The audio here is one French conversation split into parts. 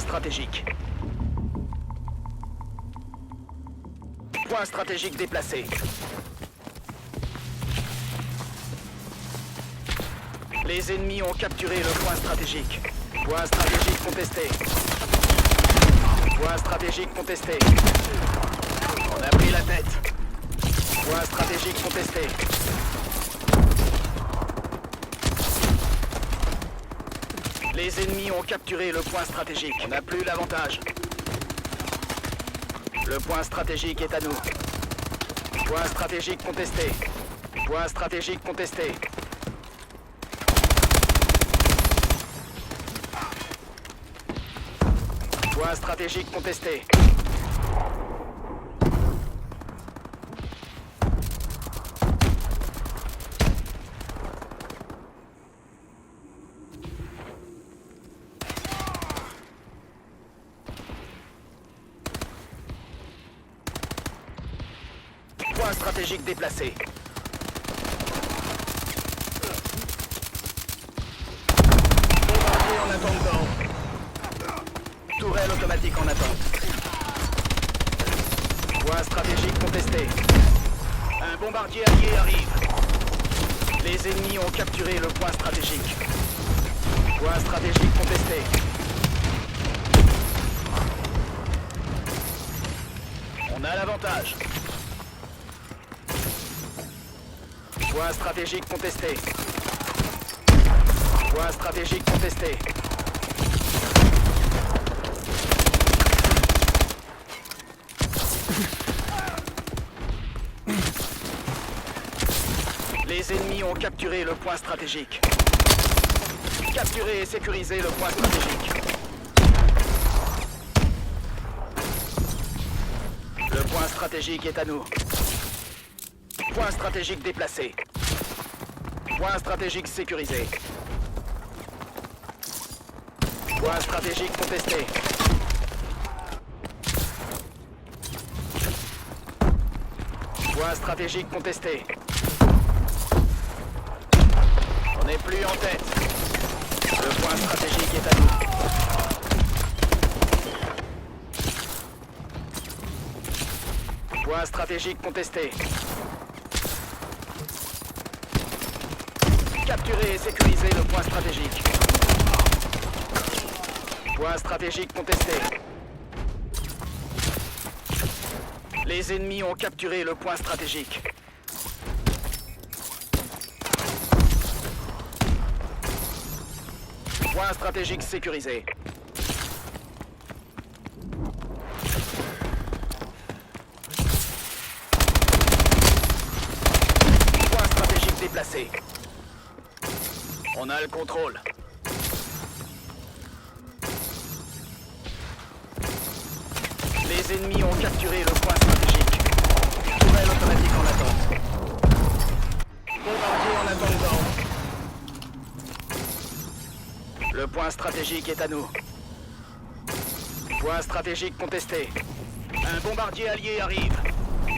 point stratégique. Point stratégique déplacé. Les ennemis ont capturé le point stratégique. Point stratégique contesté. Point stratégique contesté. On a pris la tête. Point stratégique contesté. Les ennemis ont capturé le point stratégique. On n'a plus l'avantage. Le point stratégique est à nous. Point stratégique contesté. Point stratégique contesté. Point stratégique contesté. Point stratégique déplacé. Bombardier en attente d'ordre. Tourelle automatique en attente. Point stratégique contesté. Un bombardier allié arrive. Les ennemis ont capturé le point stratégique. Point stratégique contesté. On a l'avantage. Point stratégique contesté. Point stratégique contesté. Les ennemis ont capturé le point stratégique. Capturer et sécuriser le point stratégique. Le point stratégique est à nous. Point stratégique déplacé. Point stratégique sécurisé. Point stratégique contesté. Point stratégique contesté. On n'est plus en tête. Le point stratégique est à nous. Point stratégique contesté. Capturer et sécuriser le point stratégique. Point stratégique contesté. Les ennemis ont capturé le point stratégique. Point stratégique sécurisé. Point stratégique déplacé. On a le contrôle. Les ennemis ont capturé le point stratégique. Tourelle automatique en attente. Bombardier en attente d'ordre. Le point stratégique est à nous. Point stratégique contesté. Un bombardier allié arrive.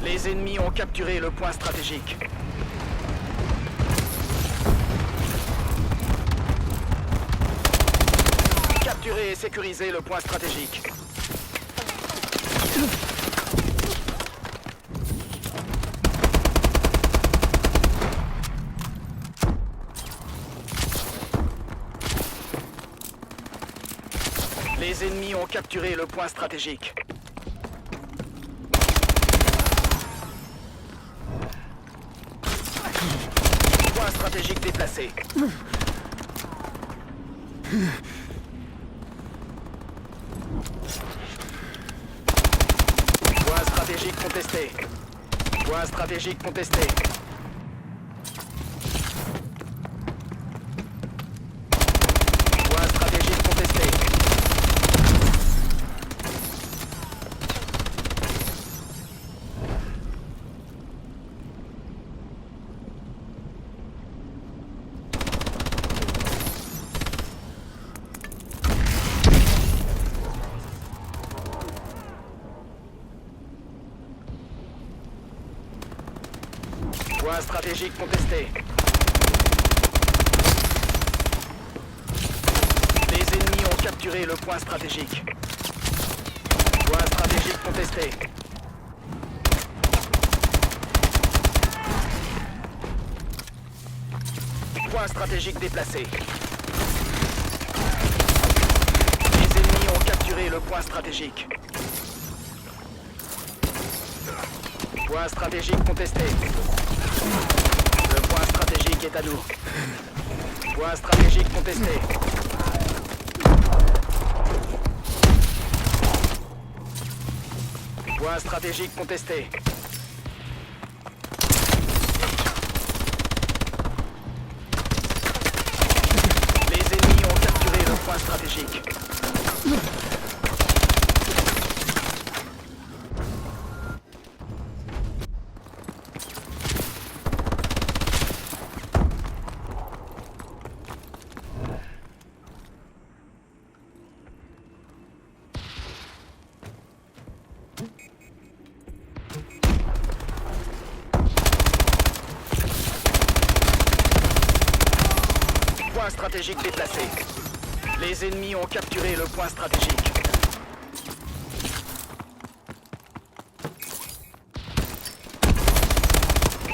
Les ennemis ont capturé le point stratégique. Capturer et sécuriser le point stratégique. Les ennemis ont capturé le point stratégique. Point stratégique déplacé. Point stratégique contesté. Point stratégique contesté. Point stratégique contesté. Point stratégique contesté. Les ennemis ont capturé le point stratégique. Point stratégique contesté. Point stratégique déplacé. Les ennemis ont capturé le point stratégique. Point stratégique contesté. Le point stratégique est à nous. Point stratégique contesté. Point stratégique contesté. Les ennemis ont capturé le point stratégique. Point stratégique déplacé. Les ennemis ont capturé le point stratégique.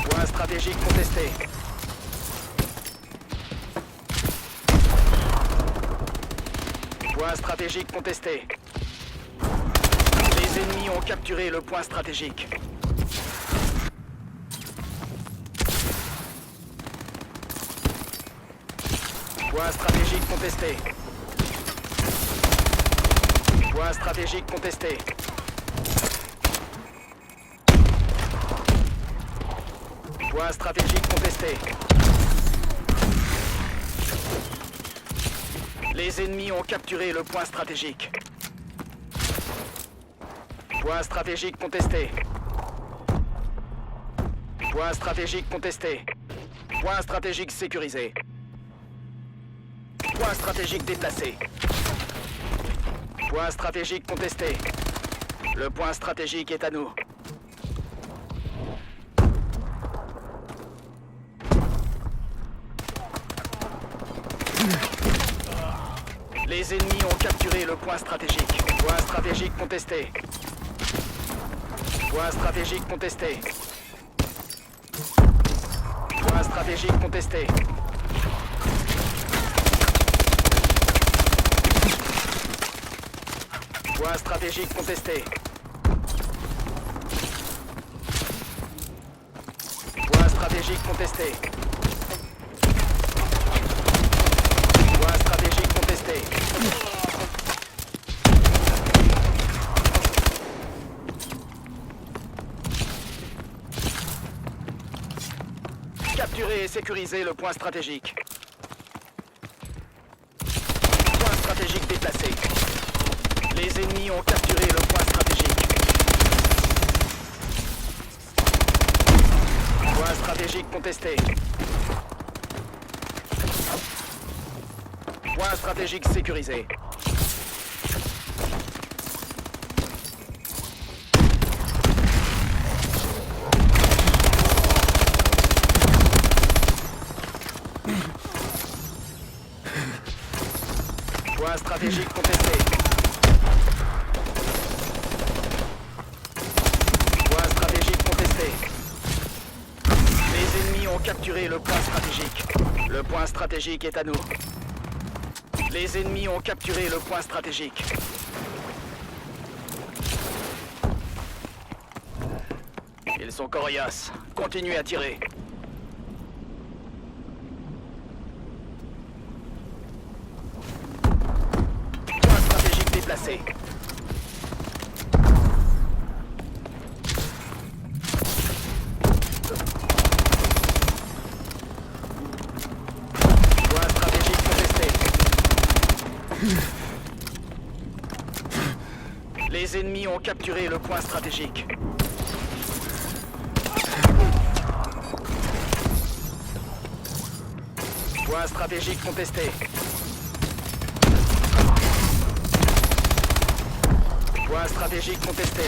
Point stratégique contesté. Point stratégique contesté. Les ennemis ont capturé le point stratégique. Point stratégique contesté. Point stratégique contesté. Point stratégique contesté. Les ennemis ont capturé le point stratégique. Point stratégique contesté. Point stratégique contesté. Point stratégique sécurisé. Point stratégique déplacé. Point stratégique contesté. Le point stratégique est à nous. Les ennemis ont capturé le point stratégique. Point stratégique contesté. Point stratégique contesté. Point stratégique contesté. Point stratégique contesté. Point stratégique contesté. Point stratégique contesté. Capturer et sécuriser le point stratégique. Point stratégique déplacé. Les ennemis ont capturé le point stratégique. Point stratégique contesté. Point stratégique sécurisé. Point stratégique contesté. Point stratégique contesté. Les ennemis ont capturé le point stratégique. Le point stratégique est à nous. Les ennemis ont capturé le point stratégique. Ils sont coriaces. Continuez à tirer. Point stratégique déplacé. Point stratégique contesté. Les ennemis ont capturé le point stratégique. Point stratégique contesté. Point stratégique contesté.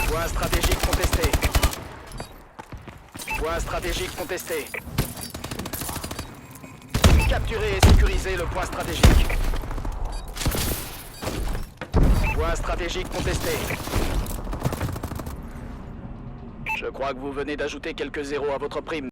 Point stratégique contesté. Point stratégique contesté. Capturez et sécurisez le point stratégique. Point stratégique contesté. Je crois que vous venez d'ajouter quelques zéros à votre prime.